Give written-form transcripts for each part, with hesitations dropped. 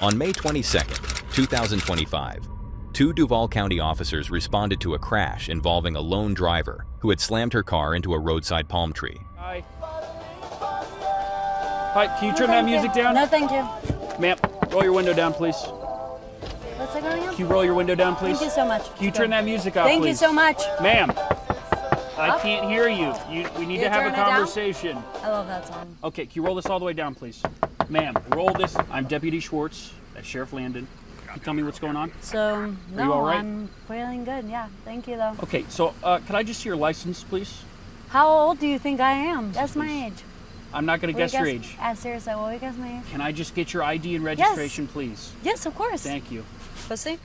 On May 22, 2025, two Duval County officers responded to a crash involving a lone driver who had slammed her car into a roadside palm tree. Hi. Hi, can you turn that music down? No, thank you. Ma'am, roll your window down, please. What's that going on? Can you roll your window down, please? Thank you so much. Can you turn that music off, Thank please? you so much. Ma'am, I can't hear you. We need to have a turn it down? conversation. I love that song. Okay, can you roll this all the way down, please? Ma'am, roll this. I'm Deputy Schwartz at Sheriff Landon. Can you tell me what's going on? So, you all right? I'm feeling good. Yeah, thank you though. Okay, so can I just see your license, please? How old do you think I am? Guess my age. I'm not going to guess your age. Seriously, will you guess my age? Can I just get your ID and registration, please? Yes, of course. Thank you. Pussy?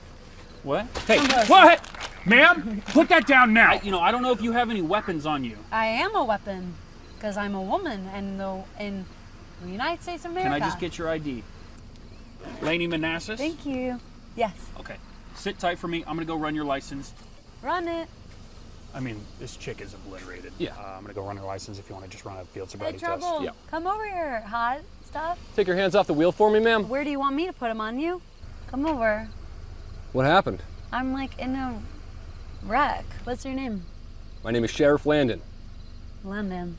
What? Hey, what? Ma'am, put that down now. I don't know if you have any weapons on you. I am a weapon, because I'm a woman, and in the United States of America. Can I just get your ID? Lainey Manassas? Thank you. Yes. Okay. Sit tight for me. I'm going to go run your license. Run it. I mean, this chick is obliterated. Yeah. I'm going to go run her license if you want to just run a field Hey, sobriety Trouble. test. Yeah. Come over here, hot stuff. Take your hands off the wheel for me, ma'am. Where do you want me to put them on you? Come over. What happened? I'm like in a wreck. What's your name? My name is Sheriff Landon. London.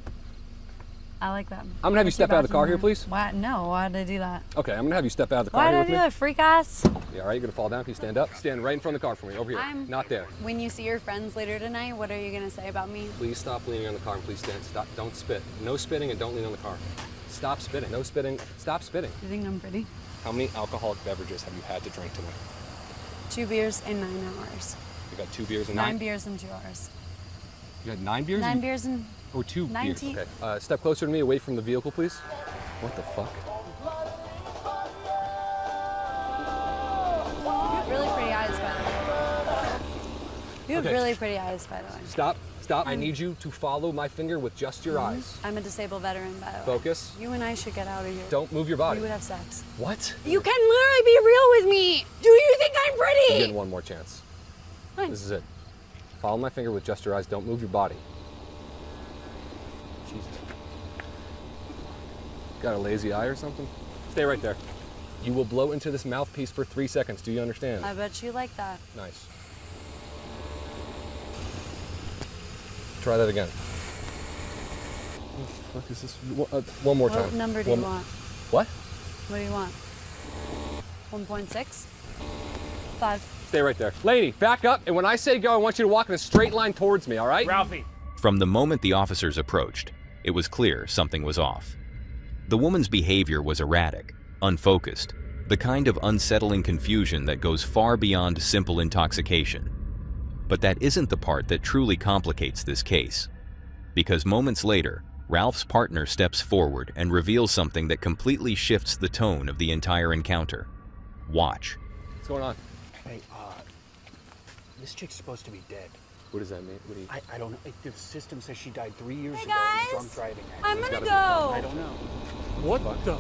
I like that. I'm gonna have you step out of the car here, please. Why? No, why did I do that? Okay, I'm gonna have you step out of the car Why here did I with do me. that, freak ass? Yeah, all right, you're gonna fall down. Can you stand up? Stand right in front of the car for me, over here. Not there. When you see your friends later tonight, what are you gonna say about me? Please stop leaning on the car and please stand. Stop. Don't spit. No spitting and don't lean on the car. Stop spitting. No spitting. Stop spitting. You think I'm pretty? How many alcoholic beverages have you had to drink tonight? 2 beers in 9 hours. You got 2 beers in 9 beers in 2 hours. You had 9 beers? 9 beers in... Or 2 beers? 19. Okay. Step closer to me, away from the vehicle, please. What the fuck? You have really pretty eyes, by the way. You have really pretty eyes, by the way. Stop. Stop. I need you to follow my finger with just your eyes. I'm a disabled veteran, by the way. Focus. You and I should get out of here. Don't move your body. We would have sex. What? You can literally be real with me. Do you think I'm You're pretty? getting one more chance. Fine. This is it. Follow my finger with just your eyes. Don't move your body. Jesus. Got a lazy eye or something? Stay right there. You will blow into this mouthpiece for 3 seconds. Do you understand? I bet you like that. Nice. Try that again. What is this? One more time. What number do you want? What? What do you want? 1.6? 5. Stay right there. Lady, back up, and when I say go, I want you to walk in a straight line towards me, all right? Ralphie. From the moment the officers approached, it was clear something was off. The woman's behavior was erratic, unfocused, the kind of unsettling confusion that goes far beyond simple intoxication. But that isn't the part that truly complicates this case. Because moments later, Ralph's partner steps forward and reveals something that completely shifts the tone of the entire encounter. Watch. What's going on? Hey, this chick's supposed to be dead. What does that mean? What do you... I don't know. The system says she died 3 years Hey, ago guys. in drunk driving. I'm gonna go. I don't know. What the...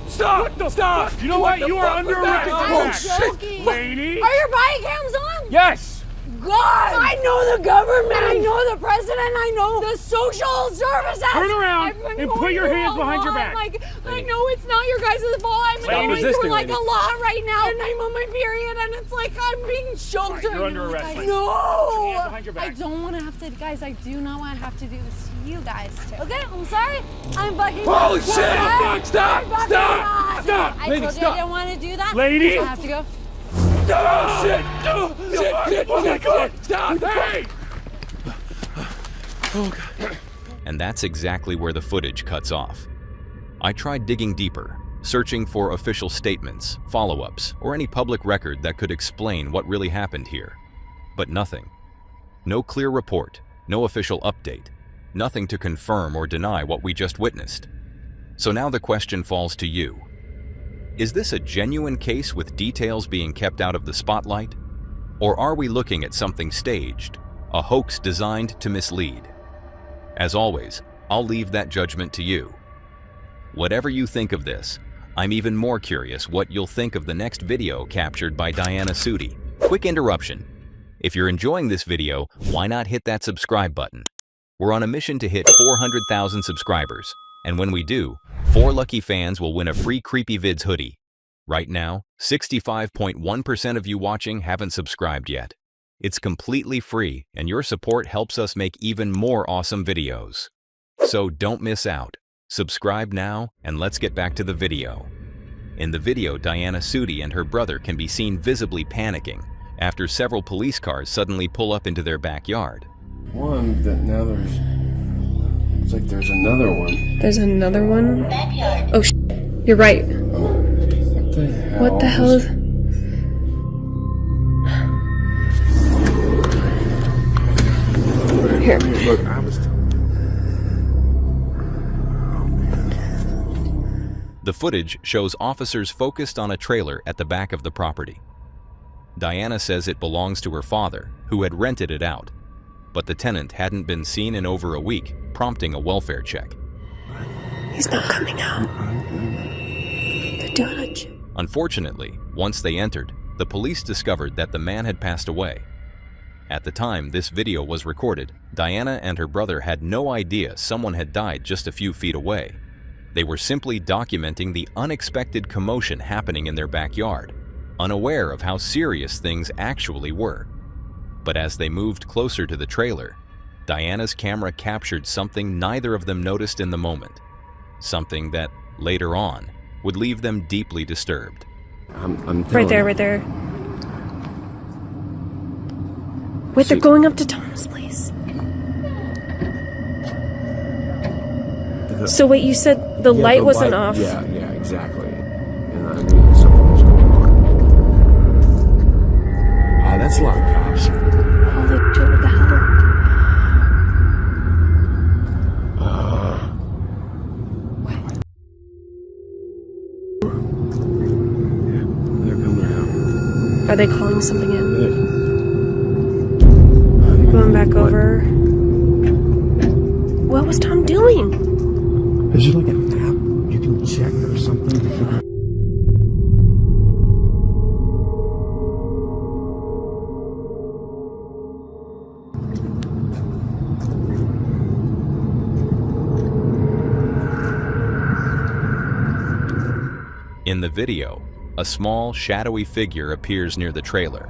Stop! Stop! You know what? You are under arrest. I'm joking. Lady! Are your body cams on? Yes! God! I know the government, I know the president, I know the social services! Turn around I've been and put going your through hands a behind your lot. back. Like, I know it's not your guys' fault. I'm Stop going resisting, through like lady. a lot right now, and I'm on my period, and it's like I'm being choked. You're under arrest, lady. No! Put your hands behind your back. I don't want to have to, guys, I do not want to have to do this to you guys too. Okay, I'm sorry. I'm fucking Holy shit! sorry. Stop! I'm fucking Stop! not. Stop! I Lady, told you stop. I didn't want to do that. Lady! I have to go. Oh, shit! Oh, shit! Oh, my God! Stop! Hey! Oh, God. And that's exactly where the footage cuts off. I tried digging deeper, searching for official statements, follow-ups, or any public record that could explain what really happened here. But nothing. No clear report, no official update, nothing to confirm or deny what we just witnessed. So now the question falls to you. Is this a genuine case with details being kept out of the spotlight? Or are we looking at something staged, a hoax designed to mislead? As always, I'll leave that judgment to you. Whatever you think of this, I'm even more curious what you'll think of the next video captured by Diana Sudi. Quick interruption. If you're enjoying this video, why not hit that subscribe button? We're on a mission to hit 400,000 subscribers, and when we do, 4 lucky fans will win a free CreepyVids hoodie. Right now, 65.1% of you watching haven't subscribed yet. It's completely free, and your support helps us make even more awesome videos. So don't miss out. Subscribe now, and let's get back to the video. In the video, Diana Sudi and her brother can be seen visibly panicking after several police cars suddenly pull up into their backyard. One that now it's like there's another one. There's another one? Oh, you're right. What the hell? What the hell is... Here. Look, I was... The footage shows officers focused on a trailer at the back of the property. Diana says it belongs to her father, who had rented it out, but the tenant hadn't been seen in over a week, prompting a welfare check. He's not coming out. They're doing a... Unfortunately, once they entered, the police discovered that the man had passed away. At the time this video was recorded, Diana and her brother had no idea someone had died just a few feet away. They were simply documenting the unexpected commotion happening in their backyard, unaware of how serious things actually were. But as they moved closer to the trailer, Diana's camera captured something neither of them noticed in the moment. Something that, later on, would leave them deeply disturbed. Right there. Wait, they're going up to Tom's place. So wait, you said the light wasn't off? Yeah, exactly. And I knew something was going on. That's a lot of cops. Holy shit, what the hell? They're coming out. Are they calling something in? Going back over. What was Tom doing? Is there like an app you can check or something to figure out? In the video, a small, shadowy figure appears near the trailer.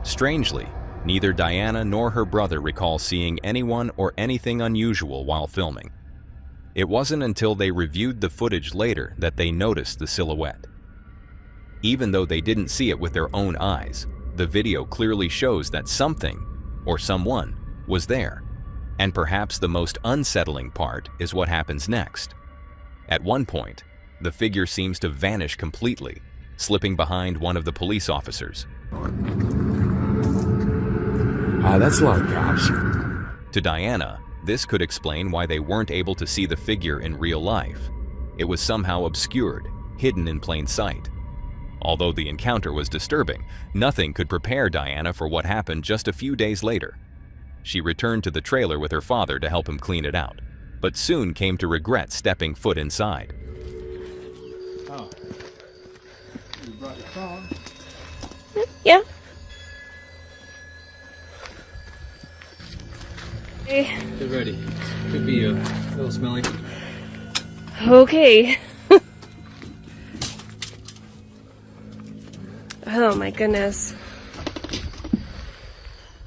Strangely, neither Diana nor her brother recall seeing anyone or anything unusual while filming. It wasn't until they reviewed the footage later that they noticed the silhouette. Even though they didn't see it with their own eyes, the video clearly shows that something, or someone, was there. And perhaps the most unsettling part is what happens next. At one point, the figure seems to vanish completely, slipping behind one of the police officers. That's a lot of cops. To Diana, this could explain why they weren't able to see the figure in real life. It was somehow obscured, hidden in plain sight. Although the encounter was disturbing, nothing could prepare Diana for what happened just a few days later. She returned to the trailer with her father to help him clean it out, but soon came to regret stepping foot inside. Oh. You brought your phone? Yeah. Hey. Get ready. Could be a little smelly. Okay. Oh my goodness.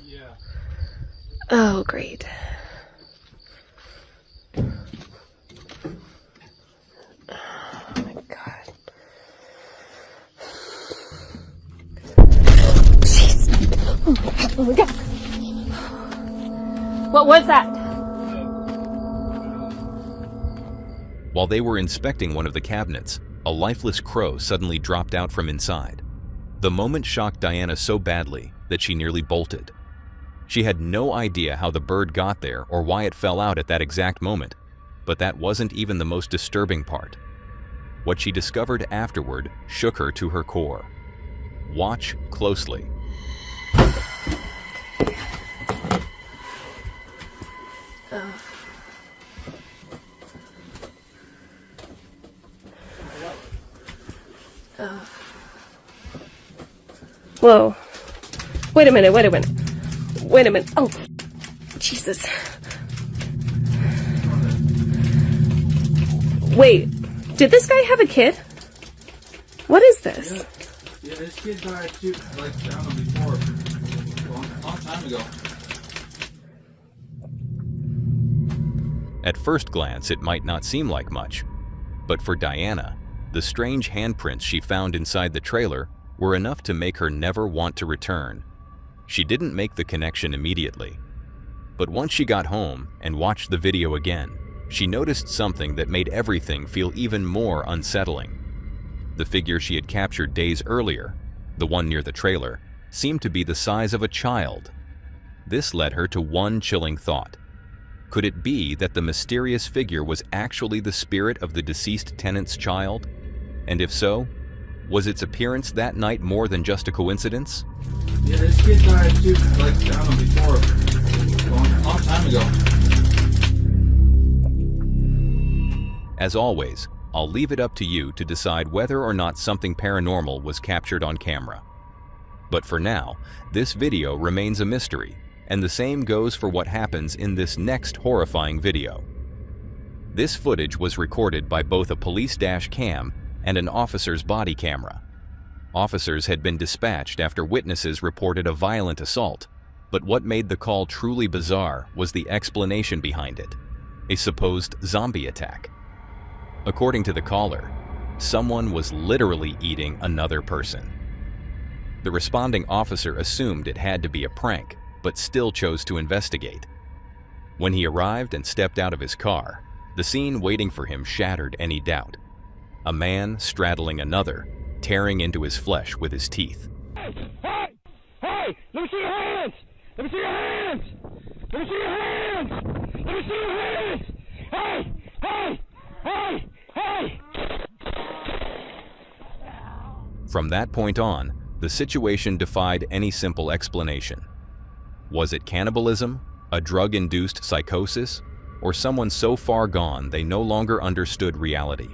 Yeah. Oh, great. Oh my god. Jeez. Oh my god. Oh my god. What was that? While they were inspecting one of the cabinets, a lifeless crow suddenly dropped out from inside. The moment shocked Diana so badly that she nearly bolted. She had no idea how the bird got there or why it fell out at that exact moment, but that wasn't even the most disturbing part. What she discovered afterward shook her to her core. Watch closely. Whoa. Wait a minute. Oh, Jesus. Wait, did this guy have a kid? What is this? Yeah, this kid died too, like down before, long time ago. At first glance, it might not seem like much, but for Diana, the strange handprints she found inside the trailer were enough to make her never want to return. She didn't make the connection immediately, but once she got home and watched the video again, she noticed something that made everything feel even more unsettling. The figure she had captured days earlier, the one near the trailer, seemed to be the size of a child. This led her to one chilling thought. Could it be that the mysterious figure was actually the spirit of the deceased tenant's child? And if so, was its appearance that night more than just a coincidence? Yeah, this kid died too, like down before, long time ago. As always, I'll leave it up to you to decide whether or not something paranormal was captured on camera. But for now, this video remains a mystery, and the same goes for what happens in this next horrifying video. This footage was recorded by both a police dash cam and an officer's body camera. Officers had been dispatched after witnesses reported a violent assault, but what made the call truly bizarre was the explanation behind it: a supposed zombie attack. According to the caller, someone was literally eating another person. The responding officer assumed it had to be a prank, but still chose to investigate. When he arrived and stepped out of his car, the scene waiting for him shattered any doubt. A man straddling another, tearing into his flesh with his teeth. Hey! Hey! Let me see your hands! Let me see your hands! Let me see your hands! Let me see your hands! Hey! Hey! Hey! Hey! From that point on, the situation defied any simple explanation. Was it cannibalism, a drug-induced psychosis, or someone so far gone they no longer understood reality?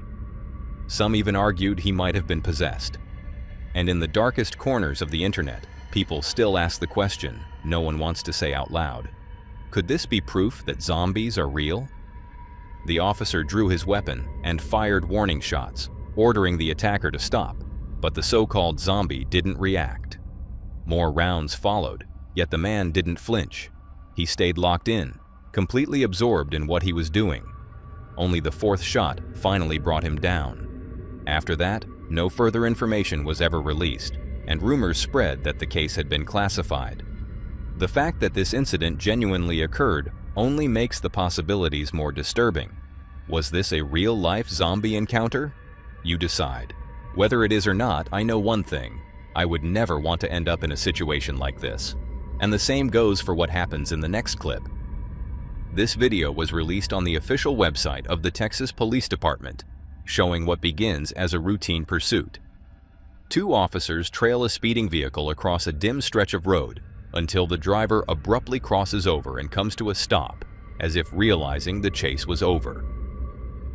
Some even argued he might have been possessed. And in the darkest corners of the internet, people still ask the question no one wants to say out loud. Could this be proof that zombies are real? The officer drew his weapon and fired warning shots, ordering the attacker to stop, but the so-called zombie didn't react. More rounds followed, yet the man didn't flinch. He stayed locked in, completely absorbed in what he was doing. Only the fourth shot finally brought him down. After that, no further information was ever released, and rumors spread that the case had been classified. The fact that this incident genuinely occurred only makes the possibilities more disturbing. Was this a real-life zombie encounter? You decide. Whether it is or not, I know one thing. I would never want to end up in a situation like this. And the same goes for what happens in the next clip. This video was released on the official website of the Texas Police Department, showing what begins as a routine pursuit. Two officers trail a speeding vehicle across a dim stretch of road until the driver abruptly crosses over and comes to a stop, as if realizing the chase was over.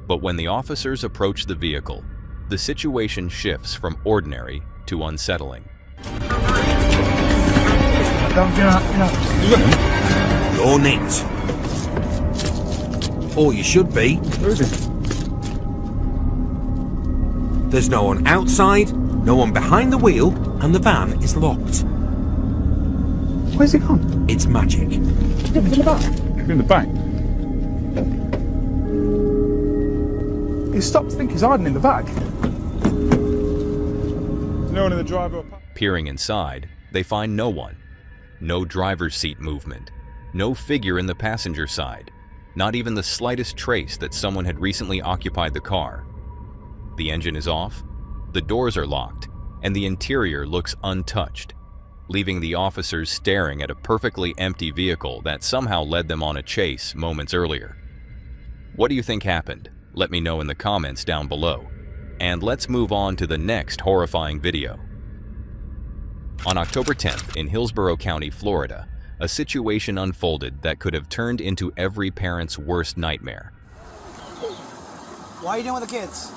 But when the officers approach the vehicle, the situation shifts from ordinary to unsettling. You're next. Or you should be. Where is it? There's no one outside, no one behind the wheel, and the van is locked. Where's it gone? It's magic. It's in the back. It's in the back. He stopped to think he's hiding in the back. There's no one in the driver. Peering inside, they find no one. No driver's seat movement. No figure in the passenger side. Not even the slightest trace that someone had recently occupied the car. The engine is off, the doors are locked, and the interior looks untouched, leaving the officers staring at a perfectly empty vehicle that somehow led them on a chase moments earlier. What do you think happened? Let me know in the comments down below. And let's move on to the next horrifying video. On October 10th in Hillsborough County, Florida, a situation unfolded that could have turned into every parent's worst nightmare. Why are you doing with the kids?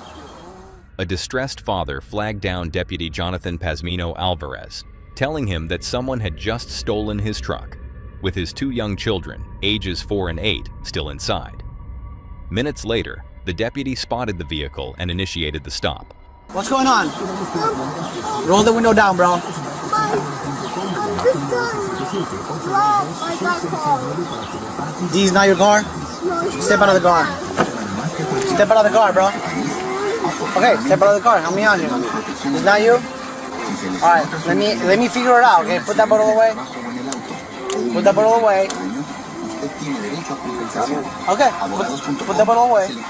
A distressed father flagged down Deputy Jonathan Pazmino Alvarez, telling him that someone had just stolen his truck, with his two young children, ages 4 and 8, still inside. Minutes later, the deputy spotted the vehicle and initiated the stop. What's going on? Roll the window down, bro. This is not your car? Step out of the car. Step out of the car, bro. Okay, step out of the car. Help me out here. It's not you? Alright, let me figure it out, okay? Put that bottle away. Put that bottle away. Okay, put that bottle away. Okay.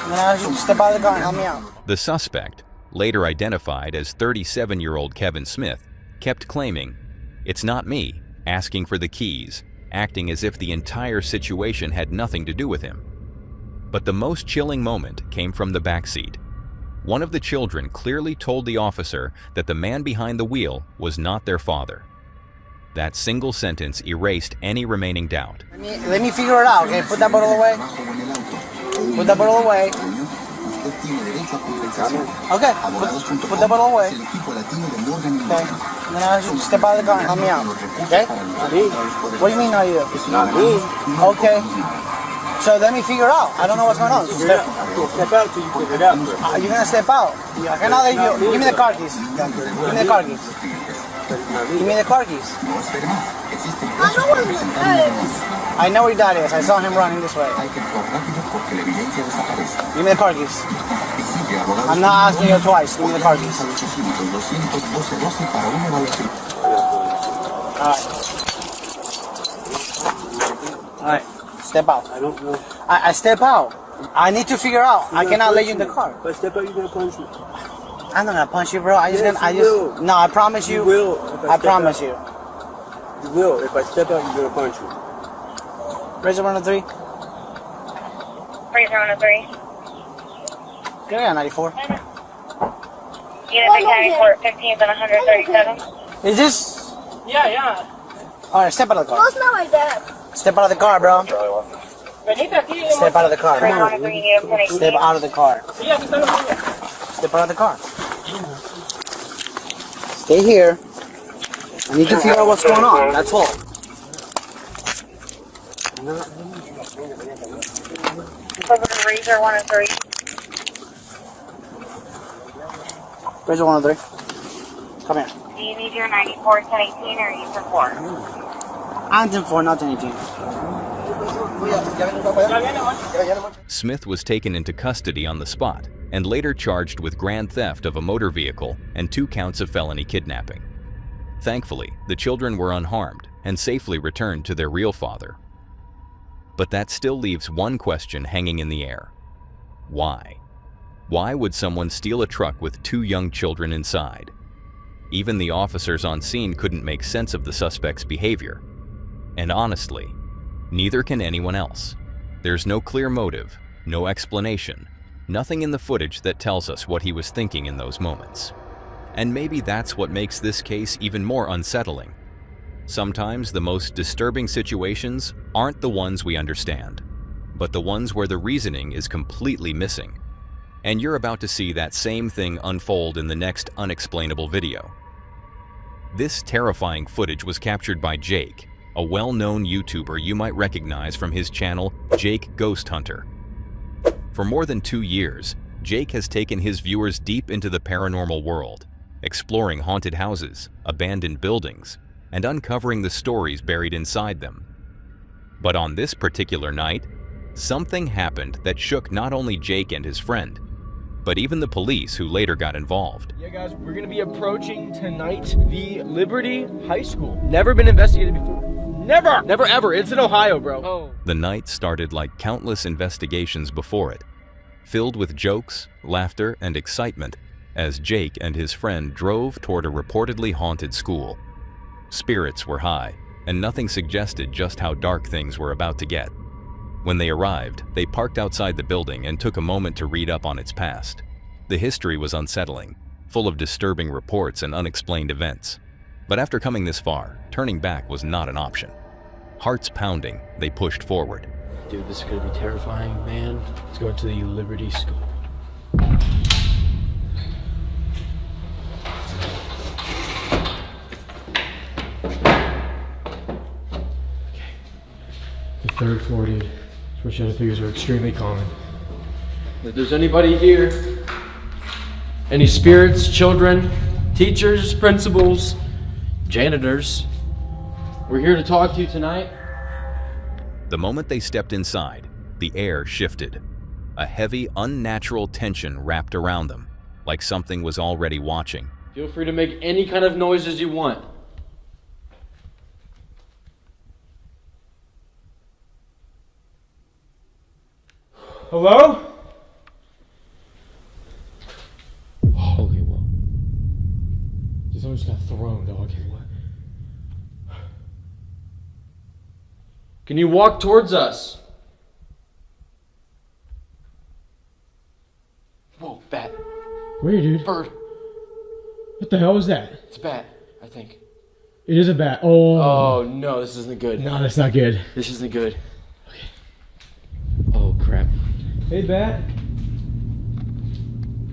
I'm gonna ask you to step out of the car and help me out. The suspect, later identified as 37-year-old Kevin Smith, kept claiming, "It's not me," asking for the keys, acting as if the entire situation had nothing to do with him. But the most chilling moment came from the backseat. One of the children clearly told the officer that the man behind the wheel was not their father. That single sentence erased any remaining doubt. Let me figure it out, okay? Put that bottle away. Put that bottle away. Okay, put that bottle away. Okay, I'm gonna ask you to step out of the car and help me out. Okay? What do you mean not you? It's not me. Okay. So let me figure out. I don't know what's going on. Step out till you figure it out. You're gonna step out. I cannot let you. Give me the car keys. Give me the car keys. Give me the car keys. I know where your dad is. I know where your dad is. I saw him running this way. Give me the car keys. I'm not asking you twice. Give me the car keys. Alright. Step out. I don't know. I step out. I need to figure out. I cannot let you in the car. If I step out, you're gonna punch me. I'm not gonna punch you, bro. No, I promise you. You will. I promise you. You will. If I step out, you're gonna punch me. Razor 103. Razor 103. Give me a 94. Unit 694, 15th and 137. Is this? Yeah. Alright, step out of the car. That's not my dad. Step out of the car, bro. Step out of the car. Razor 103, unit 1018. Step out of the car. Step out of the car. Stay here. I need to figure out what's going on. That's all. Razor 103. Razor 103. Come here. Do you need your 94, 1018 or you prefer? I'm 10-4, not 10-18. Smith was taken into custody on the spot and later charged with grand theft of a motor vehicle and 2 counts of felony kidnapping. Thankfully, the children were unharmed and safely returned to their real father. But that still leaves one question hanging in the air. Why? Why would someone steal a truck with 2 young children inside? Even the officers on scene couldn't make sense of the suspect's behavior. And honestly, neither can anyone else. There's no clear motive, no explanation, nothing in the footage that tells us what he was thinking in those moments. And maybe that's what makes this case even more unsettling. Sometimes the most disturbing situations aren't the ones we understand, but the ones where the reasoning is completely missing. And you're about to see that same thing unfold in the next unexplainable video. This terrifying footage was captured by Jake, a well-known YouTuber you might recognize from his channel, Jake Ghost Hunter. For more than 2 years, Jake has taken his viewers deep into the paranormal world, exploring haunted houses, abandoned buildings, and uncovering the stories buried inside them. But on this particular night, something happened that shook not only Jake and his friend, but even the police who later got involved. Yeah guys, we're gonna be approaching tonight the Liberty High School. Never been investigated before. Never ever. It's in Ohio, bro. Oh. The night started like countless investigations before it, filled with jokes, laughter, and excitement as Jake and his friend drove toward a reportedly haunted school. Spirits were high, and nothing suggested just how dark things were about to get. When they arrived, they parked outside the building and took a moment to read up on its past. The history was unsettling, full of disturbing reports and unexplained events. But after coming this far, turning back was not an option. Hearts pounding, they pushed forward. Dude, this is gonna be terrifying, man. Let's go to the Liberty School. Okay. The 3rd floor, dude. Shadow figures are extremely common. If there's anybody here, Any spirits, children, teachers, principals, janitors? We're here to talk to you tonight. The moment they stepped inside, the air shifted. A heavy, unnatural tension wrapped around them, like something was already watching. Feel free to make any kind of noises you want. Hello? Holy well. Someone just got thrown, dog. What? Can you walk towards us? Whoa, bat. Where, dude? Bird. What the hell was that? It's a bat, I think. It is a bat. Oh. Oh, no, this isn't good. No, that's not good. This isn't good. Okay. Oh, crap. Hey, bat.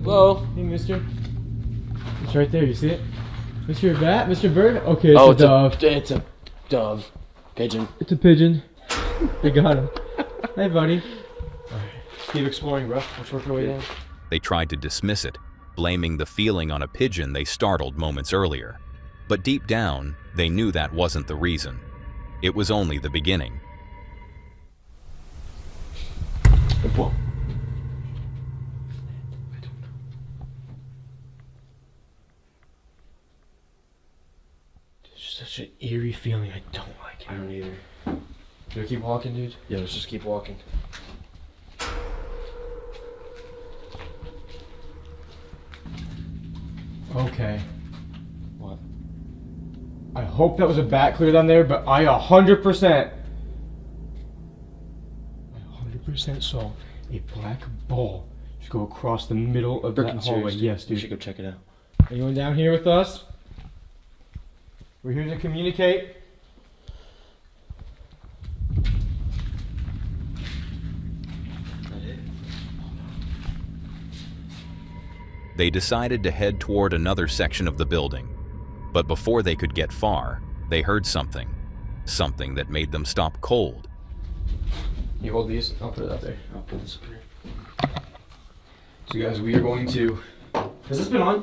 Hello? Hey, mister. It's right there, you see it? Mr. Bat? Mr. Bird? Okay, it's a dove. It's a dove. Pigeon. It's a pigeon. They got him. Hey, buddy. Alright, keep exploring, bro. Let's work our way down. They tried to dismiss it, blaming the feeling on a pigeon they startled moments earlier. But deep down, they knew that wasn't the reason. It was only the beginning. Whoa. Such an eerie feeling. I don't like it. I don't either. Do we keep walking, dude? Yeah, let's just keep walking. Okay. What? I hope that was a bat clear down there, but I 100% saw a black ball just go across the middle of that hallway. Yes, dude. We should go check it out. Anyone down here with us? We're here to communicate. They decided to head toward another section of the building. But before they could get far, they heard something. Something that made them stop cold. You hold these, I'll put it up there. I'll put this up here. So guys, we are going to... Has this been on?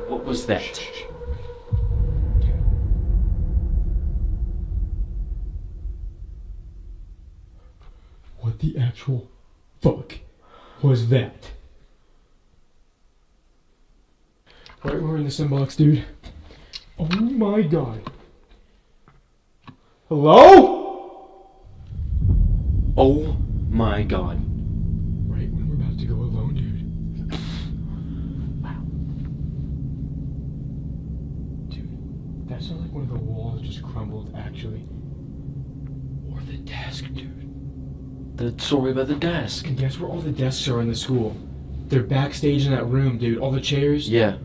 What was that? What the actual fuck was that? Right, we're in this inbox, dude. Oh my god. Hello? Oh my god. Right when we're about to go alone, dude. Wow. Dude, that sounds like one of the walls just crumbled, actually. Or the desk, dude. The story about the desk. And guess where all the desks are in the school? They're backstage in that room, dude. All the chairs. Yeah.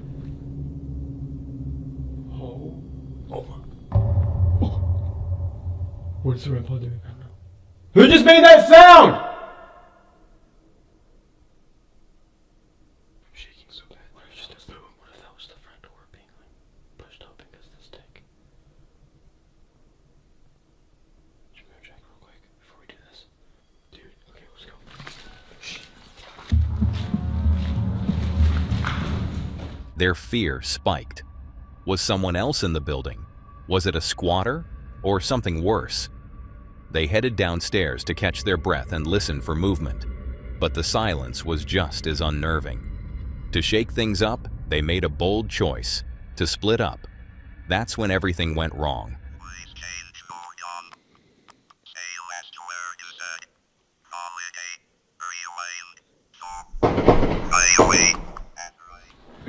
What's the grandpa doing? I don't know. Who just made that sound? I'm shaking so bad. What if just boom? What if that was the front door being like pushed open because of the stick? Should we go check real quick before we do this? Dude, okay, let's go. Shh. Their fear spiked. Was someone else in the building? Was it a squatter? Or something worse? They headed downstairs to catch their breath and listen for movement, but the silence was just as unnerving. To shake things up, they made a bold choice, to split up. That's when everything went wrong.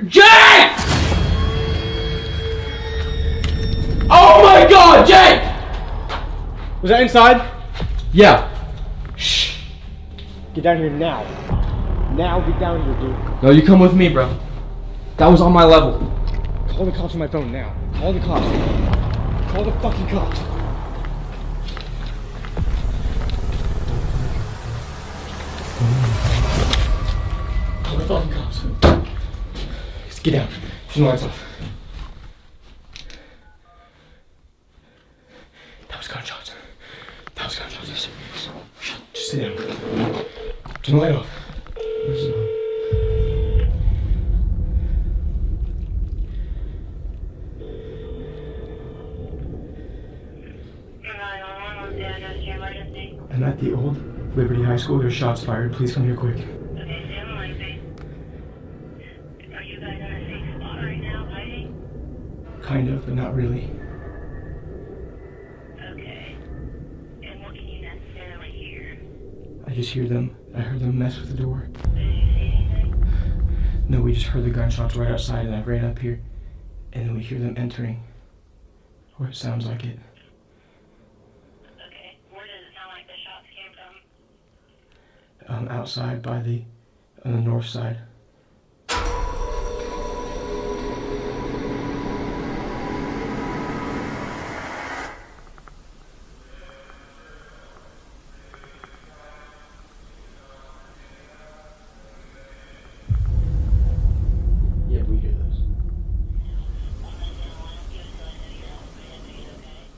Jake! Oh my god, Jake! Was that inside? Yeah. Shh. Get down here now. Now get down here, dude. No, you come with me, bro. That was on my level. Call the cops on my phone now. Call the cops. Call the fucking cops. Call the fucking cops. Just get down. Turn the lights off. That was gunshots. That was gunshots. Just sit down. Turn the light off. Liberty High School, there's shots fired. Please come here quick. Okay, stand on line, please. Are you guys in a safe spot right now, hiding? Kind of, but not really. Okay. And what can you necessarily hear? I just hear them. I heard them mess with the door. Did you see anything? No, we just heard the gunshots right outside and I ran up here. And then we hear them entering. Or it sounds like it. Okay. Where does it sound like the shots came from? Outside by on the north side. Yeah, we hear those.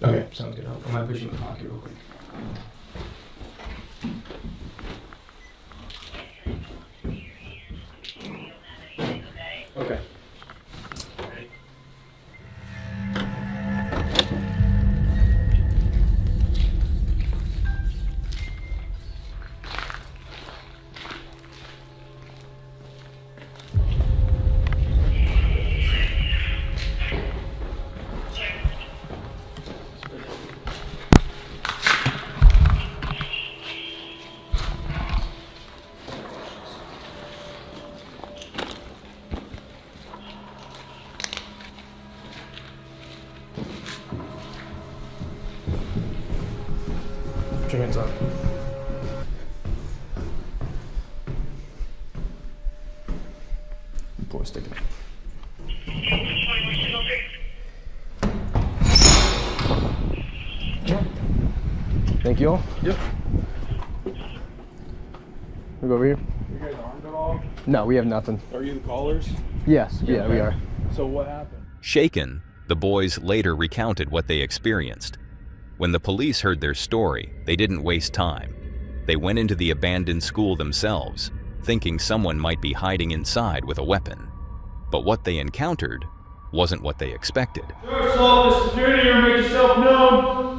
Okay, sounds good. I'm gonna put you in the pocket real quick. Okay. Put your hands up. Pull a stick in. Thank you all. Yep. We go over here. You guys armed at all? No, we have nothing. Are you the callers? Yes, yeah, we are. So what happened? Shaken, the boys later recounted what they experienced. When the police heard their story, they didn't waste time. They went into the abandoned school themselves, thinking someone might be hiding inside with a weapon. But what they encountered wasn't what they expected. Sheriff's Office, security room, make yourself known.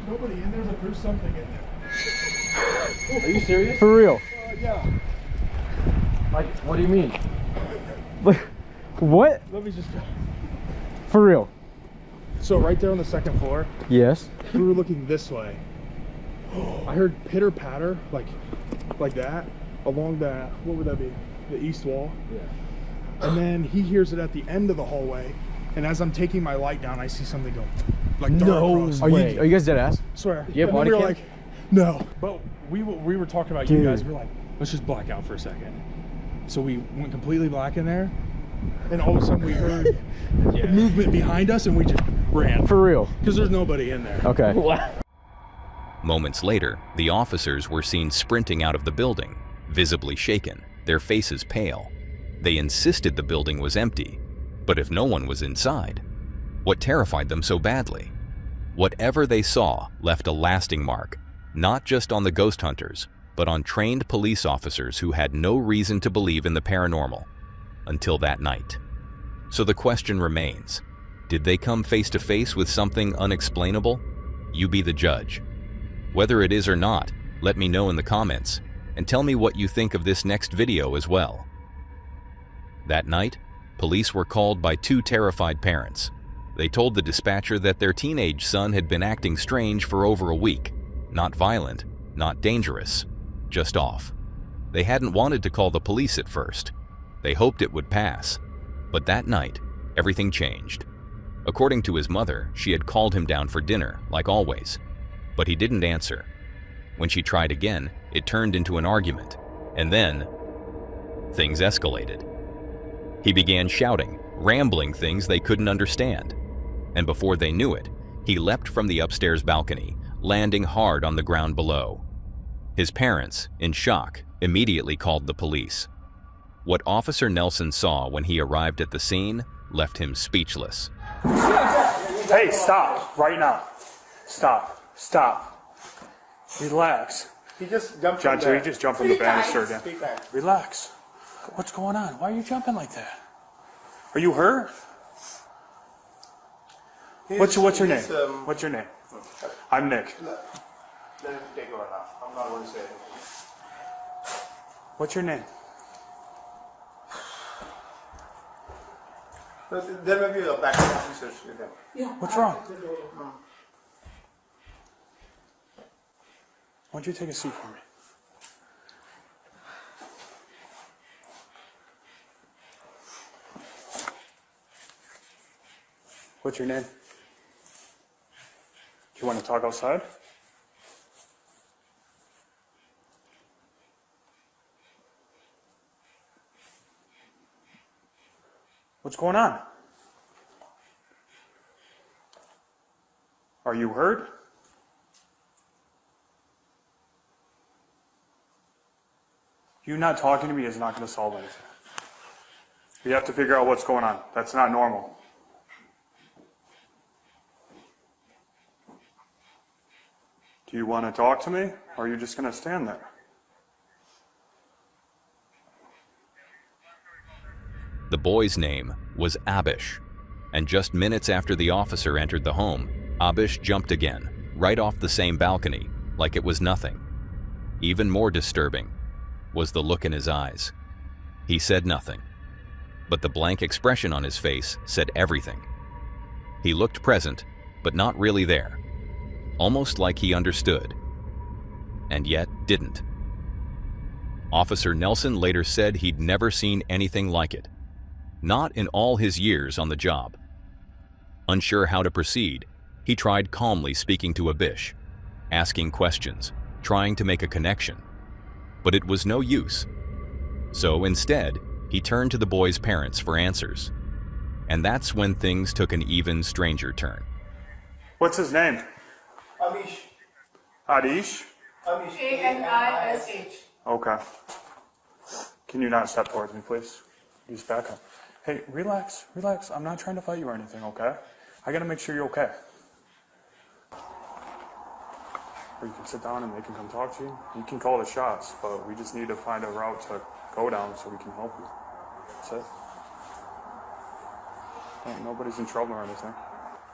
Nobody in there, but there's something in there. Are you serious? For real? Yeah. Like, what do you mean? What? Let me just go. For real? So right there on the second floor, Yes. we were looking this way. I heard pitter patter, like that, along that, what would that be? The east wall? Yeah. And then he hears it at the end of the hallway, and as I'm taking my light down, I see something go, like dark across. Are you guys dead ass? Swear. You have And then we were Bodycam? like, no. But we were talking about you Dude. guys. We're like, let's just black out for a second. So we went completely black in there, and all of a sudden we heard movement behind us, and we just ran. For real? Because there's nobody in there. Okay. Moments later, the officers were seen sprinting out of the building, visibly shaken, their faces pale. They insisted the building was empty, but if no one was inside, What terrified them so badly? Whatever they saw left a lasting mark, not just on the ghost hunters, but on trained police officers who had no reason to believe in the paranormal until that night. So the question remains, did they come face to face with something unexplainable? You be the judge. Whether it is or not, let me know in the comments, and tell me what you think of this next video as well. That night, police were called by two terrified parents. They told the dispatcher that their teenage son had been acting strange for over a week. Not violent, not dangerous, just off. They hadn't wanted to call the police at first. They hoped it would pass. But that night, everything changed. According to his mother, she had called him down for dinner, like always. But he didn't answer. When she tried again, it turned into an argument. And then, things escalated. He began shouting, rambling things they couldn't understand. And before they knew it, he leapt from the upstairs balcony, landing hard on the ground below. His parents, in shock, immediately called the police. What Officer Nelson saw when he arrived at the scene left him speechless. Hey, stop, right now. Stop, stop. Relax. He just jumped John, from there. he just jumped from the banister again. Speak back. Relax. What's going on? Why are you jumping like that? Are you hurt? What's your name? What's your name? I'm Nick. Let him take over now. I'm not going to say anything. What's your name? There may be a backup officers with them. Yeah. What's wrong? Why don't you take a seat for me? What's your name? Do you want to talk outside? What's going on? Are you hurt? You not talking to me is not going to solve anything. You have to figure out what's going on. That's not normal. Do you want to talk to me, or are you just going to stand there? The boy's name was Abish, and just minutes after the officer entered the home, Abish jumped again, right off the same balcony, like it was nothing. Even more disturbing was the look in his eyes. He said nothing, but the blank expression on his face said everything. He looked present, but not really there, almost like he understood, and yet didn't. Officer Nelson later said he'd never seen anything like it. Not in all his years on the job. Unsure how to proceed, he tried calmly speaking to Abish, asking questions, trying to make a connection. But it was no use. So instead, he turned to the boy's parents for answers. And that's when things took an even stranger turn. What's his name? Amish. Adish? Amish. A-N-I-S-H. Okay. Can you not step towards me, please? Just back up. Hey, relax, relax. I'm not trying to fight you or anything, okay? I gotta make sure you're okay. Or you can sit down and they can come talk to you. You can call the shots, but we just need to find a route to go down so we can help you. That's it. Nobody's in trouble or anything.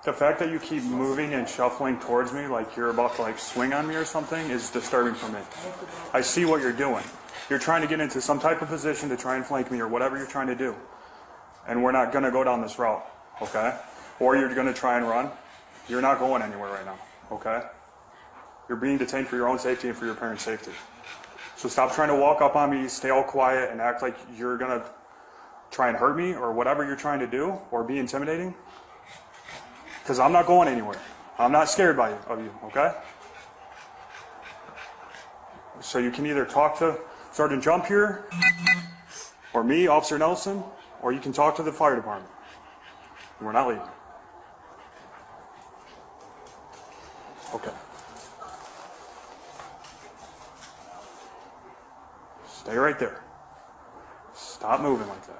The fact that you keep moving and shuffling towards me like you're about to swing on me or something is disturbing for me. I see what you're doing. You're trying to get into some type of position to try and flank me or whatever you're trying to do. And we're not going to go down this route, okay? Or you're going to try and run. You're not going anywhere right now, okay? You're being detained for your own safety and for your parents' safety. So stop trying to walk up on me, stay all quiet, and act like you're going to try and hurt me or whatever you're trying to do or be intimidating. Because I'm not going anywhere. I'm not scared of you, okay? So you can either talk to Sergeant Jump here, or me, Officer Nelson, or you can talk to the fire department. We're not leaving. Okay. Stay right there. Stop moving like that.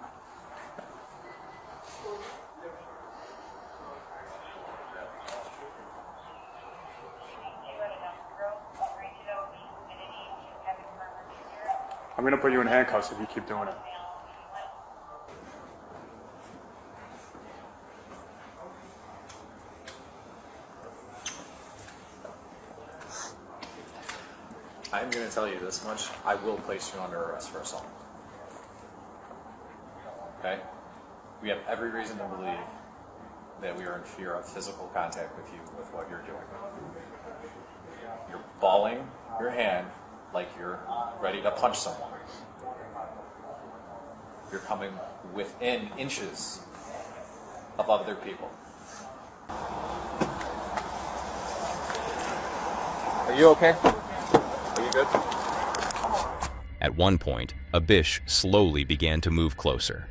I'm gonna put you in handcuffs if you keep doing it. I'm going to tell you this much. I will place you under arrest for assault. Okay? We have every reason to believe that we are in fear of physical contact with you with what you're doing. You're balling your hand like you're ready to punch someone. You're coming within inches of other people. Are you okay? Are you good? At one point, Abish slowly began to move closer,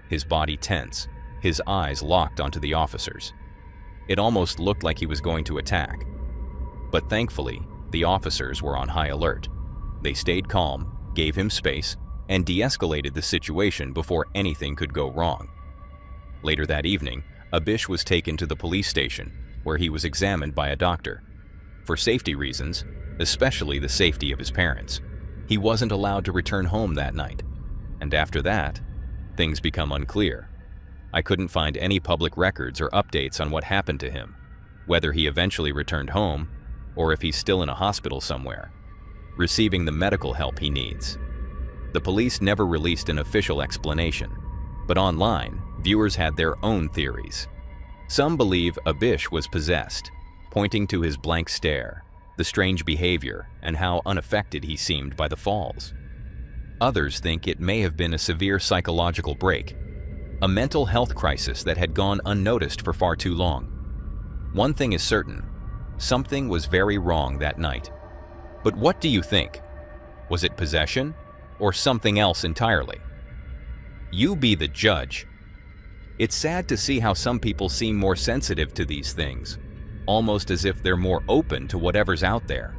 his body tense, his eyes locked onto the officers. It almost looked like he was going to attack. But thankfully, the officers were on high alert. They stayed calm, gave him space, and de-escalated the situation before anything could go wrong. Later that evening, Abish was taken to the police station, where he was examined by a doctor. For safety reasons, especially the safety of his parents, he wasn't allowed to return home that night. And after that, things become unclear. I couldn't find any public records or updates on what happened to him, whether he eventually returned home, or if he's still in a hospital somewhere, receiving the medical help he needs. The police never released an official explanation, but online, viewers had their own theories. Some believe Abish was possessed, pointing to his blank stare, the strange behavior, and how unaffected he seemed by the falls. Others think it may have been a severe psychological break, a mental health crisis that had gone unnoticed for far too long. One thing is certain, something was very wrong that night. But what do you think? Was it possession, or something else entirely? You be the judge. It's sad to see how some people seem more sensitive to these things, almost as if they're more open to whatever's out there.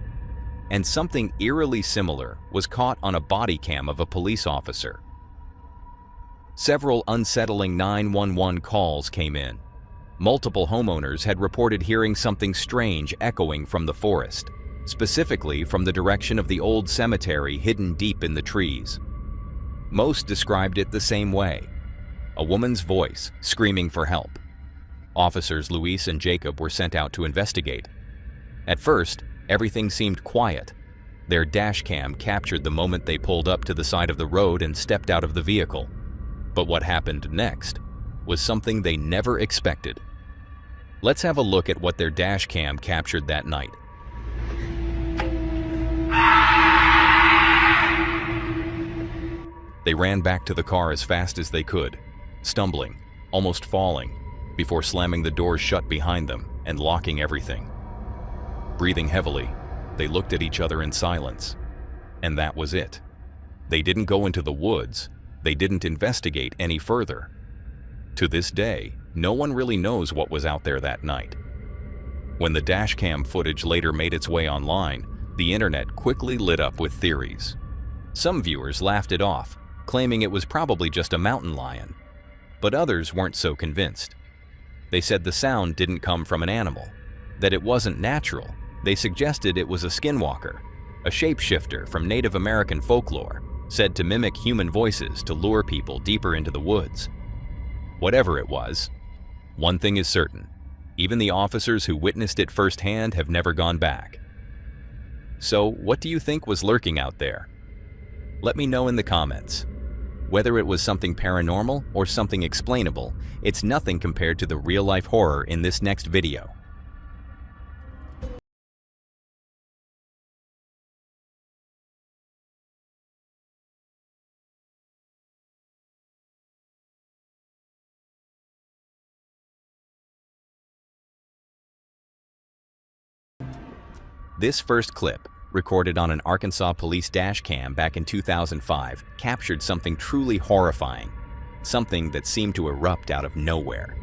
And something eerily similar was caught on a body cam of a police officer. Several unsettling 911 calls came in. Multiple homeowners had reported hearing something strange echoing from the forest, specifically from the direction of the old cemetery hidden deep in the trees. Most described it the same way: a woman's voice screaming for help. Officers Luis and Jacob were sent out to investigate. At first, everything seemed quiet. Their dash cam captured the moment they pulled up to the side of the road and stepped out of the vehicle. But what happened next was something they never expected. Let's have a look at what their dash cam captured that night. They ran back to the car as fast as they could, stumbling, almost falling, before slamming the doors shut behind them and locking everything. Breathing heavily, they looked at each other in silence. And that was it. They didn't go into the woods. They didn't investigate any further. To this day, no one really knows what was out there that night. When the dashcam footage later made its way online, the internet quickly lit up with theories. Some viewers laughed it off, claiming it was probably just a mountain lion. But others weren't so convinced. They said the sound didn't come from an animal, that it wasn't natural. They suggested it was a skinwalker, a shapeshifter from Native American folklore, said to mimic human voices to lure people deeper into the woods. Whatever it was, one thing is certain: even the officers who witnessed it firsthand have never gone back. So, what do you think was lurking out there? Let me know in the comments. Whether it was something paranormal or something explainable, it's nothing compared to the real-life horror in this next video. This first clip, recorded on an Arkansas police dash cam back in 2005, captured something truly horrifying, something that seemed to erupt out of nowhere.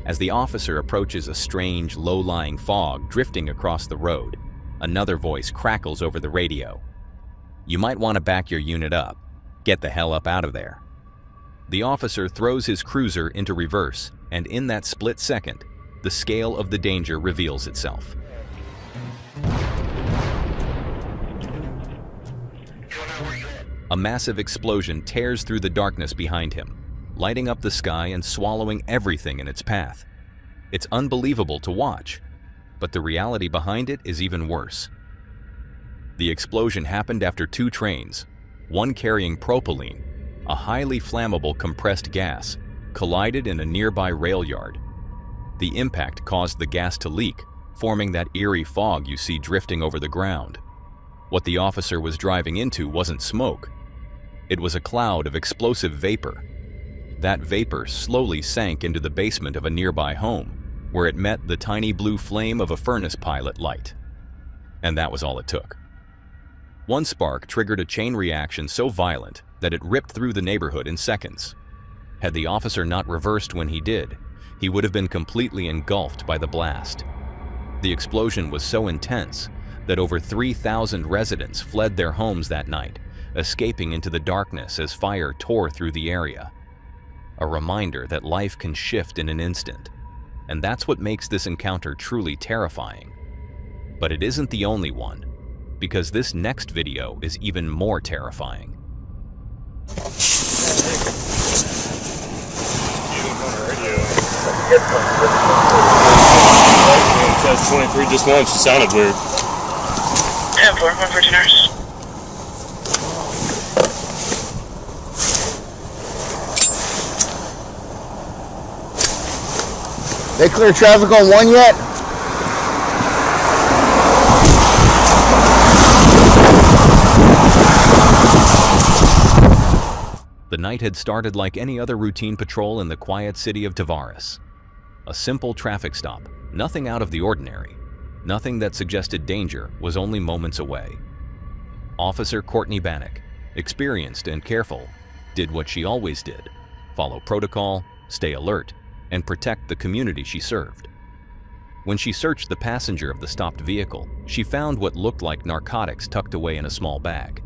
As the officer approaches a strange, low-lying fog drifting across the road, another voice crackles over the radio. "You might want to back your unit up. Get the hell up out of there." The officer throws his cruiser into reverse, and in that split second, the scale of the danger reveals itself. A massive explosion tears through the darkness behind him, lighting up the sky and swallowing everything in its path. It's unbelievable to watch, but the reality behind it is even worse. The explosion happened after 2 trains, one carrying propylene, a highly flammable compressed gas, collided in a nearby rail yard. The impact caused the gas to leak, forming that eerie fog you see drifting over the ground. What the officer was driving into wasn't smoke. It was a cloud of explosive vapor. That vapor slowly sank into the basement of a nearby home, where it met the tiny blue flame of a furnace pilot light. And that was all it took. One spark triggered a chain reaction so violent that it ripped through the neighborhood in seconds. Had the officer not reversed when he did, he would have been completely engulfed by the blast. The explosion was so intense that over 3,000 residents fled their homes that night, escaping into the darkness as fire tore through the area. A reminder that life can shift in an instant, and that's what makes this encounter truly terrifying. But it isn't the only one, because this next video is even more terrifying. Test 23 just launched. It sounded weird. 10-4, 114 nurse. They clear traffic on 1 yet? The night had started like any other routine patrol in the quiet city of Tavares. A simple traffic stop, nothing out of the ordinary. Nothing that suggested danger was only moments away. Officer Courtney Bannock, experienced and careful, did what she always did: follow protocol, stay alert, and protect the community she served. When she searched the passenger of the stopped vehicle, she found what looked like narcotics tucked away in a small bag.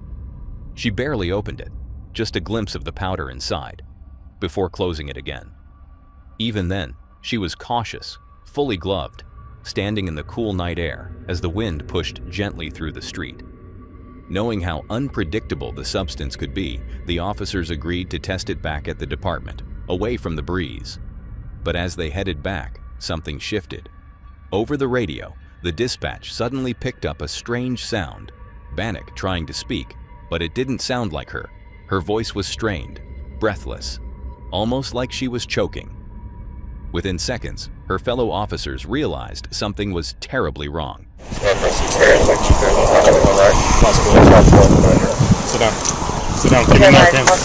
She barely opened it, just a glimpse of the powder inside, before closing it again. Even then, she was cautious, fully gloved, standing in the cool night air as the wind pushed gently through the street. Knowing how unpredictable the substance could be, the officers agreed to test it back at the department, away from the breeze. But as they headed back, something shifted. Over the radio, the dispatch suddenly picked up a strange sound. Bannock trying to speak, but it didn't sound like her. Her voice was strained, breathless, almost like she was choking. Within seconds, her fellow officers realized something was terribly wrong. Sit down. Sit down. Give me that camera.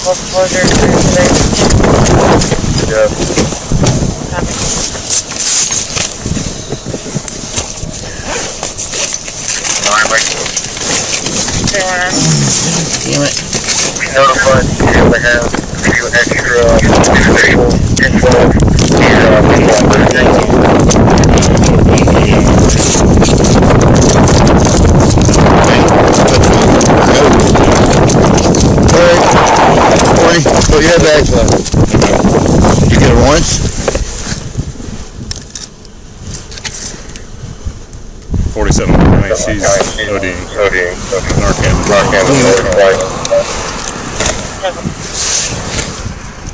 Damn it. We notified the have a few extra official info. Alright, put your head back. Did you get a warrant? 47. I think she's ODing. Narcan.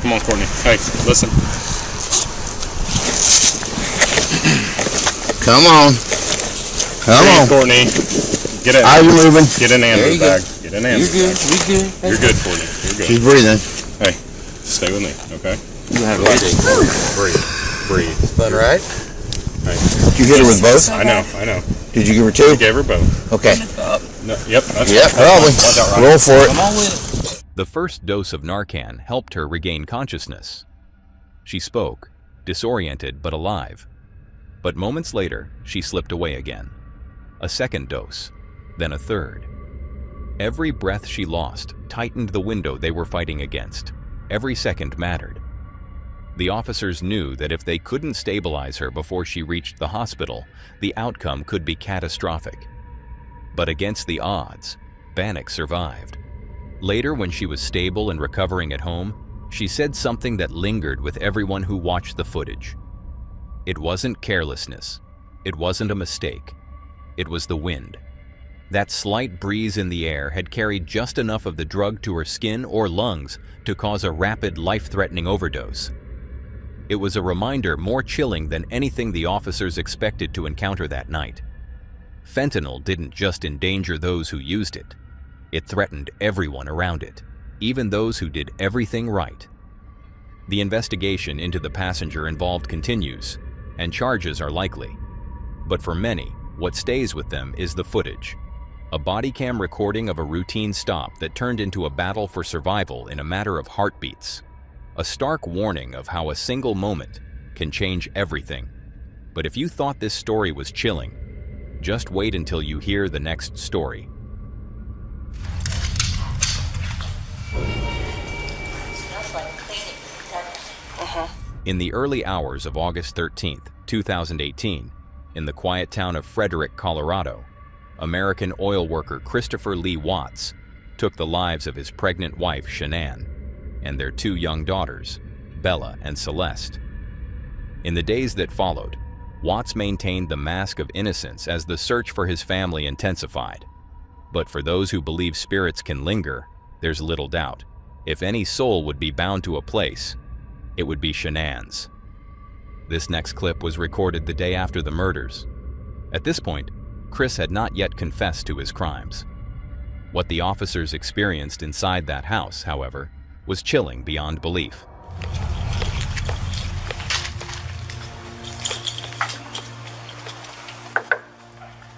Come on, Courtney. Hey, listen. Come on. Come on. Courtney. Get in. How you moving? Get in Andrew's bag. Get in Andrew's You're bag. good. You're good, Courtney. You're good. She's breathing. Hey, stay with me, okay? You have Breathe. Fun, right? Hey. Did you hit her with both? I know. Did you give her 2? I gave her both. Okay. No, yep. That's Probably. Watch out, Ryan. Roll for it. Come on with it. The first dose of Narcan helped her regain consciousness. She spoke, disoriented but alive. But moments later, she slipped away again. A second dose, then a third. Every breath she lost tightened the window they were fighting against. Every second mattered. The officers knew that if they couldn't stabilize her before she reached the hospital, the outcome could be catastrophic. But against the odds, Bannock survived. Later, when she was stable and recovering at home, she said something that lingered with everyone who watched the footage. It wasn't carelessness. It wasn't a mistake. It was the wind. That slight breeze in the air had carried just enough of the drug to her skin or lungs to cause a rapid, life-threatening overdose. It was a reminder more chilling than anything the officers expected to encounter that night. Fentanyl didn't just endanger those who used it. It threatened everyone around it, even those who did everything right. The investigation into the passenger involved continues, and charges are likely. But for many, what stays with them is the footage. A Bodycam recording of a routine stop that turned into a battle for survival in a matter of heartbeats. A stark warning of how a single moment can change everything. But if you thought this story was chilling, just wait until you hear the next story. In the early hours of August 13th, 2018, in the quiet town of Frederick, Colorado, American oil worker Christopher Lee Watts took the lives of his pregnant wife, Shanann, and their 2 young daughters, Bella and Celeste. In the days that followed, Watts maintained the mask of innocence as the search for his family intensified. But for those who believe spirits can linger, there's little doubt. If any soul would be bound to a place, it would be Shanann's. This next clip was recorded the day after the murders. At this point, Chris had not yet confessed to his crimes. What the officers experienced inside that house, however, was chilling beyond belief.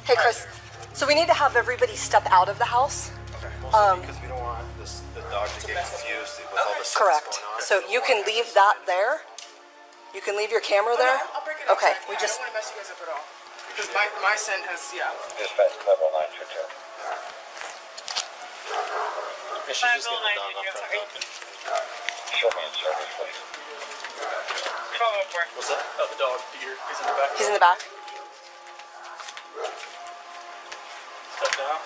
Hey, Chris. So we need to have everybody step out of the house. Okay. Because we don't want the dog to get confused with all the stuff Correct. going on. So you can leave that there. You can leave your camera there. I'll break it up. Okay. We just. I don't want to mess you guys up at all. Because my scent has, yeah. Dispatch level 922. Is she just getting the dog off front talking? Show me in service, please. What's that? Oh, the dog. Deer. He's in the back. He's in the back. Step down.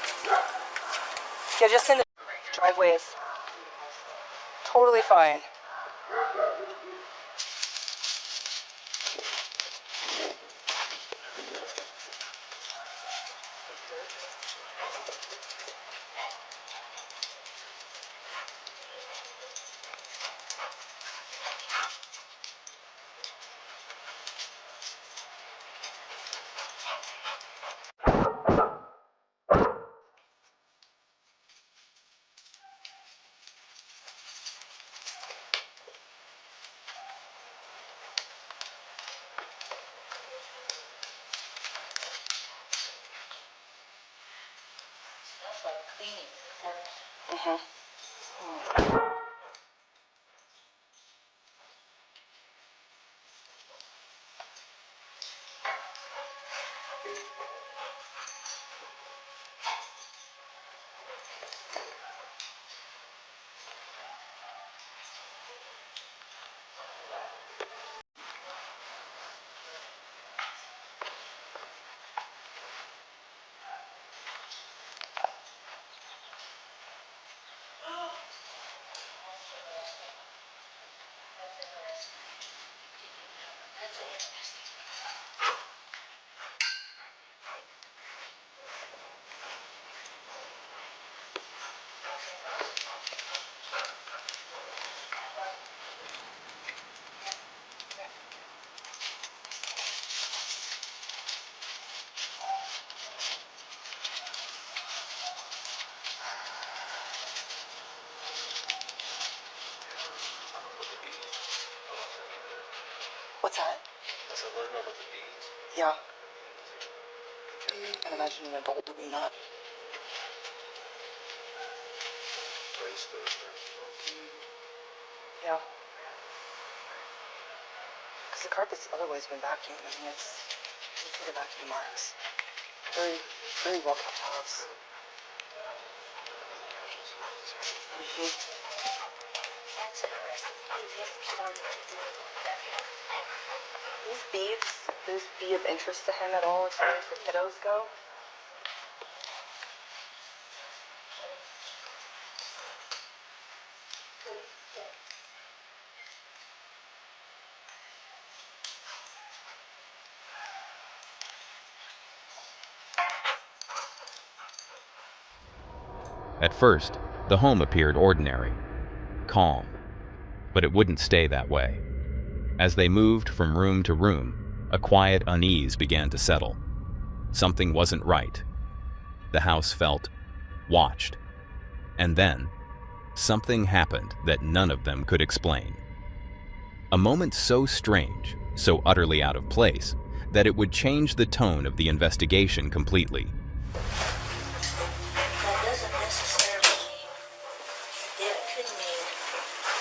Yeah, just in the driveway is totally fine. What's that? So learn about the bees. Yeah. I can imagine an adult doing that. Brace those. Yeah. Because the carpet's otherwise been vacuumed. I mean, you see the vacuum marks. Very, very well kept house. These beads, those be of interest to him at all as far as the kiddos go? At first, the home appeared ordinary, calm, but it wouldn't stay that way. As they moved from room to room, a quiet unease began to settle. Something wasn't right. The house felt watched. And then, something happened that none of them could explain. A moment so strange, so utterly out of place, that it would change the tone of the investigation completely. That doesn't necessarily mean that it could mean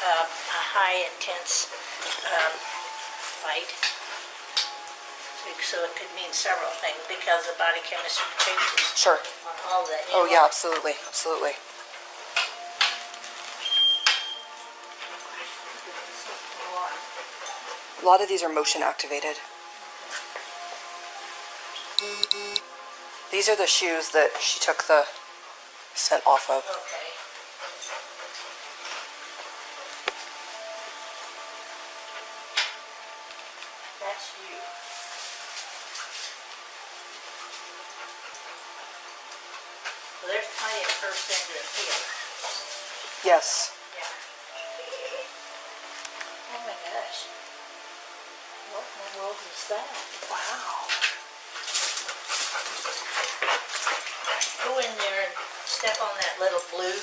a high, intense fight. So it could mean several things because the body chemistry changes Sure. on all that. Oh yeah, absolutely, absolutely. A lot of these are motion activated. These are the shoes that she took the scent off of. Okay. That's you. Well, there's plenty of her scent in here. Yes. Yeah. Oh my gosh. What in the world is that? Wow. Go in there and step on that little blue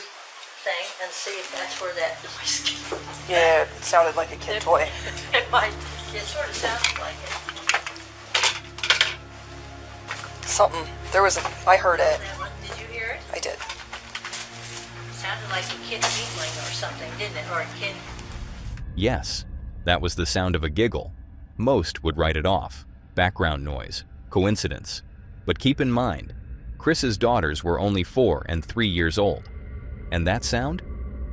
thing and see if that's where that noise came from. Yeah, it sounded like a kid toy. It might. It sort of sounds like it. Something. There was a. I heard it. Did you hear it? I did. It sounded like a kid giggling or something, didn't it? Or a kid. Yes, that was the sound of a giggle. Most would write it off. Background noise, coincidence. But keep in mind, Chris's daughters were only 4 and 3 years old. And that sound?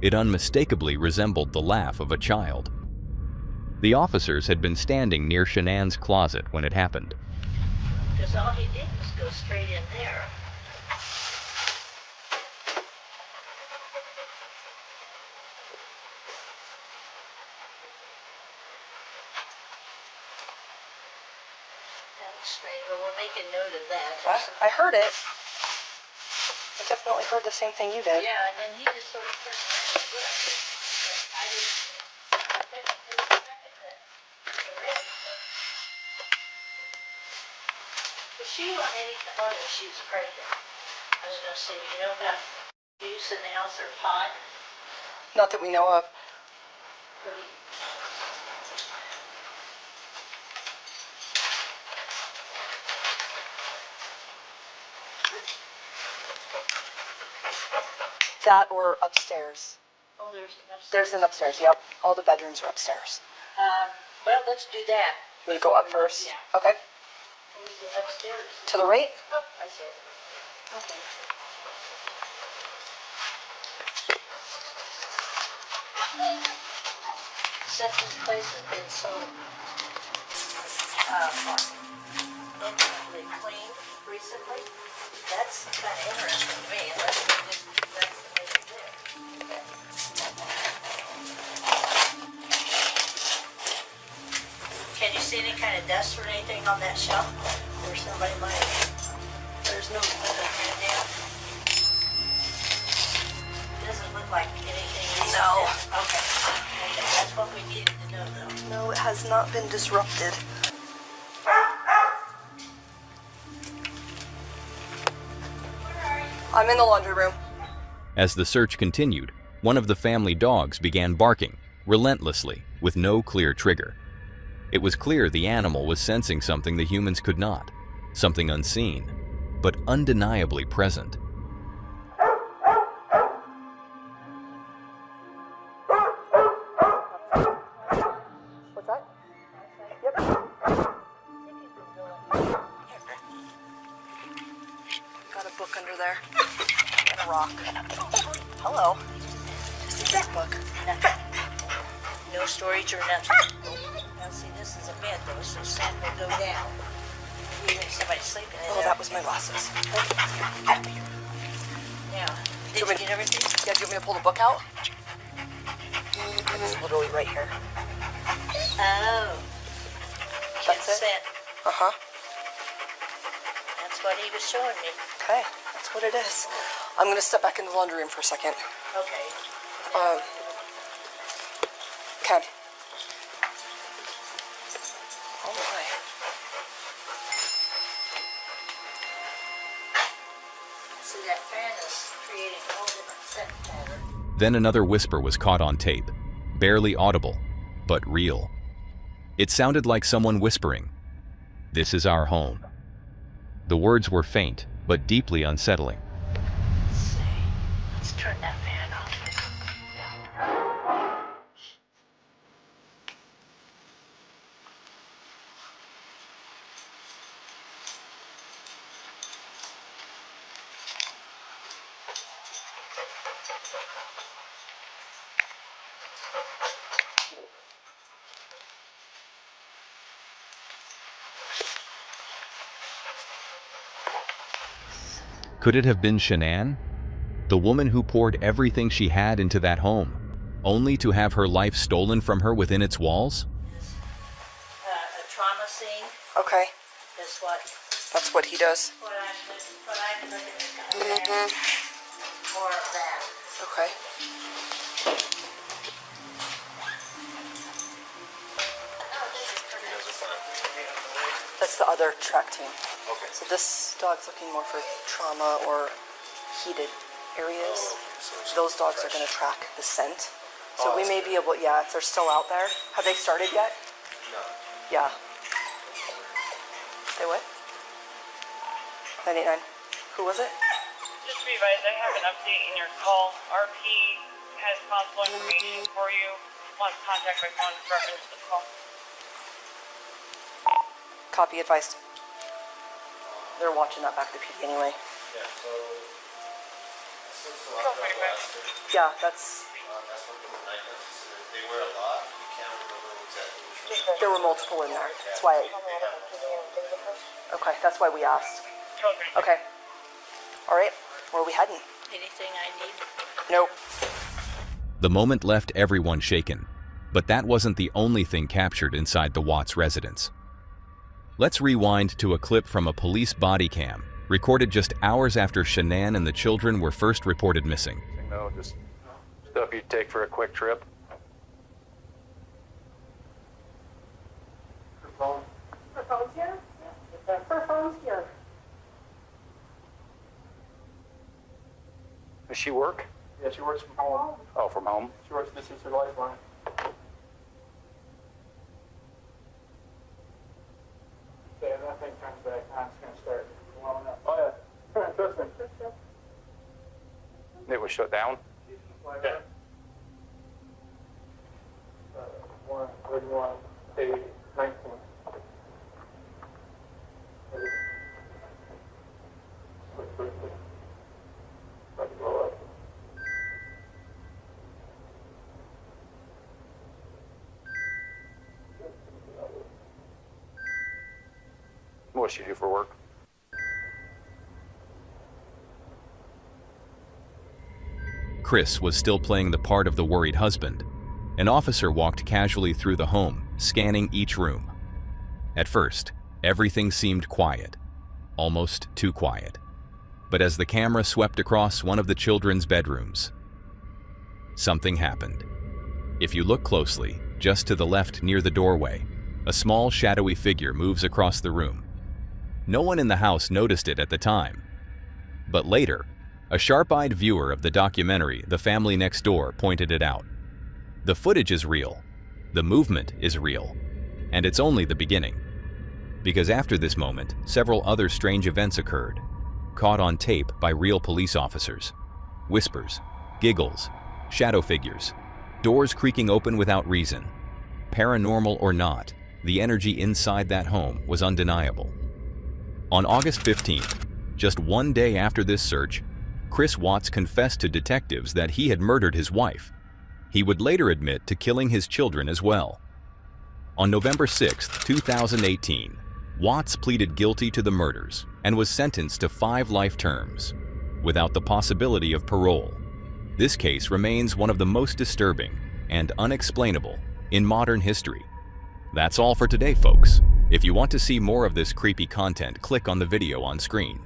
It unmistakably resembled the laugh of a child. The officers had been standing near Shanann's closet when it happened. Because all he did was go straight in there. Well, we'll make a note of that. I heard it. I definitely heard the same thing you did. Yeah, and then he just sort of turned around and looked. But I didn't. I bet he did the second that. Was she on anything? Oh, no, she was pregnant. I was going to say, you know about juice in the house or pot? Not that we know of. That or upstairs. Oh, there's an upstairs. There's an upstairs, yep. All the bedrooms are upstairs. Well, let's do that. You want to go up first? Yeah. Okay. Where's the upstairs? To the right? Oh, I see it. Okay. Since this place has been so infinitely clean recently, that's kind of interesting to me, unless we just make it there. Can you see any kind of dust or anything on that shelf? Where somebody might have... There's no hand down. Doesn't look like anything. No. Okay. That's what we needed to know, though. No, it has not been disrupted. I'm in the laundry room. As the search continued, one of the family dogs began barking, relentlessly, with no clear trigger. It was clear the animal was sensing something the humans could not, something unseen, but undeniably present. What's that? Yep. Got a book under there. And a rock. Hello. Just a thick book. No storage or nothing. Now see, this is a bed though, so sand will go down. You think somebody's sleeping in Oh, there. that was my glasses. Now, did you get everything? Yeah, do you want me to pull the book out? It's literally right here. Oh. That's it? Consent. Uh-huh. That's what he was showing me. Okay, that's what it is. I'm gonna step back in the laundry room for a second. Okay. Okay. Oh my. See, that fan is creating a whole different scent pattern. Then another whisper was caught on tape, barely audible, but real. It sounded like someone whispering, "This is our home." The words were faint, but deeply unsettling. Let's see. Let's turn that fan off. Could it have been Shanann? The woman who poured everything she had into that home, only to have her life stolen from her within its walls? A trauma scene Okay. is what That's what he does. I'm looking at. More of that. Okay. That's the other track team. Okay. So this dog's looking more for trauma or heated areas. Those dogs are going to track the scent. So we may be able, yeah, if they're still out there. Have they started yet? No. Yeah. They what? 989. Who was it? Just to be advised, I have an update in your call. RP has possible information for you. Wants contact by phone to reference this call. Copy, advised. They're watching that back to PD anyway. Yeah, so. Yeah, that's. That's what the night nurses said. They wear a lot. We can't remember exactly which one. There were multiple in there. That's why. Okay, that's why we asked. Okay. All right, where are we heading? Anything I need? Nope. The moment left everyone shaken, but that wasn't the only thing captured inside the Watts residence. Let's rewind to a clip from a police body cam, recorded just hours after Shanann and the children were first reported missing. No, just stuff you'd take for a quick trip. Her phone's here? Her phone's here. Does she work? Yeah, she works from home. Oh, from home? She works This Is Her Lifeline. Yeah, that thing comes back on, it's gonna start blowing up. Oh yeah, trust me. It was shut down? Yeah. 131, 8, 19. About to blow up. What does she do for work? Chris was still playing the part of the worried husband. An officer walked casually through the home, scanning each room. At first, everything seemed quiet, almost too quiet. But as the camera swept across one of the children's bedrooms, something happened. If you look closely, just to the left near the doorway, a small shadowy figure moves across the room. No one in the house noticed it at the time. But later, a sharp-eyed viewer of the documentary The Family Next Door pointed it out. The footage is real, the movement is real, and it's only the beginning. Because after this moment, several other strange events occurred, caught on tape by real police officers. Whispers, giggles, shadow figures, doors creaking open without reason. Paranormal or not, the energy inside that home was undeniable. On August 15th, just one day after this search, Chris Watts confessed to detectives that he had murdered his wife. He would later admit to killing his children as well. On November 6, 2018, Watts pleaded guilty to the murders and was sentenced to 5 life terms, without the possibility of parole. This case remains one of the most disturbing and unexplainable in modern history. That's all for today, folks. If you want to see more of this creepy content, click on the video on screen.